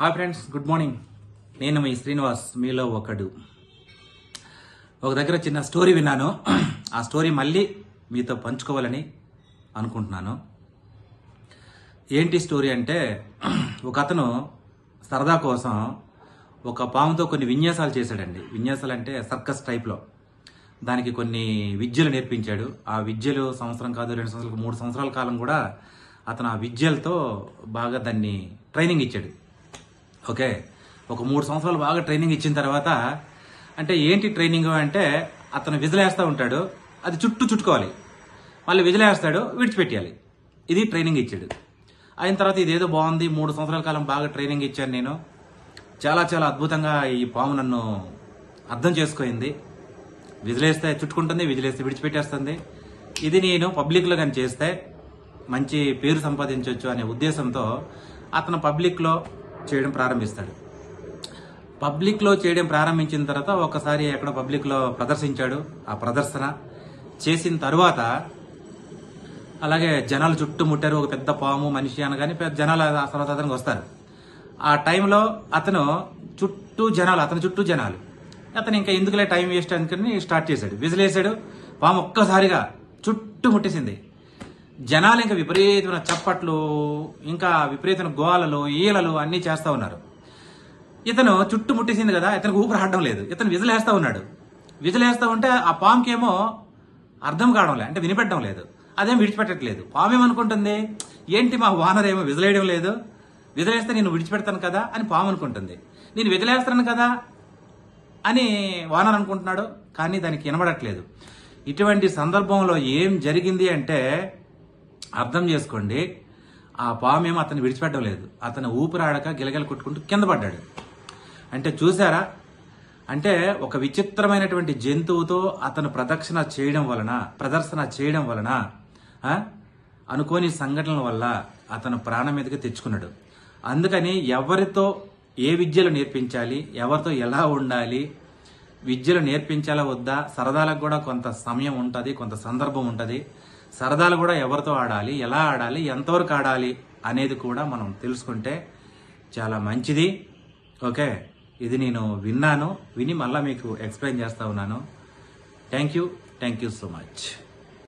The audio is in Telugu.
Hi friends, good morning. నేను మీ శ్రీనివాస్, మీలో ఒకడు. ఒక దగ్గర చిన్న స్టోరీ విన్నాను. ఆ స్టోరీ మళ్ళీ మీతో పంచుకోవాలని అనుకుంటున్నాను. ఏంటి స్టోరీ అంటే, ఒక అతను సరదా కోసం ఒక పాముతో కొన్ని విన్యాసాలు చేశాడండి. విన్యాసాలు అంటే సర్కస్ టైప్లో. దానికి కొన్ని విద్యలు నేర్పించాడు. ఆ విద్యలు సంవత్సరం కాదు, 2 సంవత్సరాలు, 3 సంవత్సరాల కాలం కూడా అతను ఆ విద్యలతో బాగా దాన్ని ట్రైనింగ్ ఇచ్చాడు. ఓకే, ఒక 3 సంవత్సరాలు బాగా ట్రైనింగ్ ఇచ్చిన తర్వాత, అంటే ఏంటి ట్రైనింగ్ అంటే, అతను విజిలేస్తూ ఉంటాడు, అది చుట్టుకోవాలి, మళ్ళీ విజిలేస్తాడు, విడిచిపెట్టాలి. ఇది ట్రైనింగ్ ఇచ్చాడు. అయిన తర్వాత ఇదేదో బాగుంది, 3 సంవత్సరాల కాలం బాగా ట్రైనింగ్ ఇచ్చాను నేను, చాలా చాలా అద్భుతంగా ఈ పాము నన్ను అర్థం చేసుకుంది. విజిలేస్తే చుట్టుకుంటుంది, విజిలేస్తే విడిచిపెట్టేస్తుంది. ఇది నేను పబ్లిక్లో కానీ చేస్తే మంచి పేరు సంపాదించవచ్చు అనే ఉద్దేశంతో అతను పబ్లిక్లో చేయడం ప్రారంభిస్తాడు. పబ్లిక్లో చేయడం ప్రారంభించిన తర్వాత ఒకసారి ఎక్కడో పబ్లిక్లో ప్రదర్శించాడు. ఆ ప్రదర్శన చేసిన తర్వాత అలాగే జనాలు చుట్టుముట్టారు. ఒక పెద్ద పాము మనిషి అనగానే పెద్ద జనాలు సర్వసాధారణంగా వస్తారు. ఆ టైంలో అతను చుట్టూ జనాలు అతను ఇంకా ఎందుకులే టైం వేస్ట్ అనుకుని స్టార్ట్ చేశాడు. విజిలేశాడు. పాము ఒక్కసారిగా చుట్టుముట్టేసింది. జనాలు ఇంకా విపరీతమైన చప్పట్లు, ఇంకా విపరీతమైన గోలలు, ఈలలు అన్నీ చేస్తూ ఉన్నారు. ఇతను చుట్టుముట్టేసింది కదా, ఇతనికి ఊపిరి ఆడడం లేదు. ఇతను విజిలేస్తూ ఉన్నాడు. విజిలేస్తూ ఉంటే ఆ పాముకేమో అర్థం కావడం లేదు, అంటే వినిపెట్టడం లేదు. అదేం విడిచిపెట్టట్లేదు. పాము ఏమనుకుంటుంది, ఏంటి మా ఓనర్ ఏమో విజిలేయడం లేదు, విజిలేస్తే నేను విడిచిపెడతాను కదా అని పాము అనుకుంటుంది. నేను విజిలేస్తాను కదా అని ఓనర్ అనుకుంటున్నాడు, కానీ దానికి వినబడట్లేదు. ఇటువంటి సందర్భంలో ఏం జరిగింది అంటే, అర్థం చేసుకోండి, ఆ పాము ఏమో అతను విడిచిపెట్టడం లేదు. అతను ఊపిరాడక గిలగిల కొట్టుకుంటూ కింద పడ్డాడు. అంటే చూసారా, అంటే ఒక విచిత్రమైనటువంటి జంతువుతో అతను ప్రదర్శన చేయడం వలన అనుకోని సంఘటనల వల్ల అతను ప్రాణం మీదకి తెచ్చుకున్నాడు. అందుకని ఎవరితో ఏ విద్యలు నేర్పించాలి, ఎవరితో ఎలా ఉండాలి, విద్యలు నేర్పించాలా వద్దా, సరదాలకు కూడా కొంత సమయం ఉంటుంది, కొంత సందర్భం ఉంటుంది. సరదాలు కూడా ఎవరితో ఆడాలి, ఎలా ఆడాలి, ఎంతవరకు ఆడాలి అనేది కూడా మనం తెలుసుకుంటే చాలా మంచిది. ఓకే, ఇది నేను విని మళ్ళీ మీకు ఎక్స్ప్లెయిన్ చేస్తా ఉన్నాను. Thank you so much.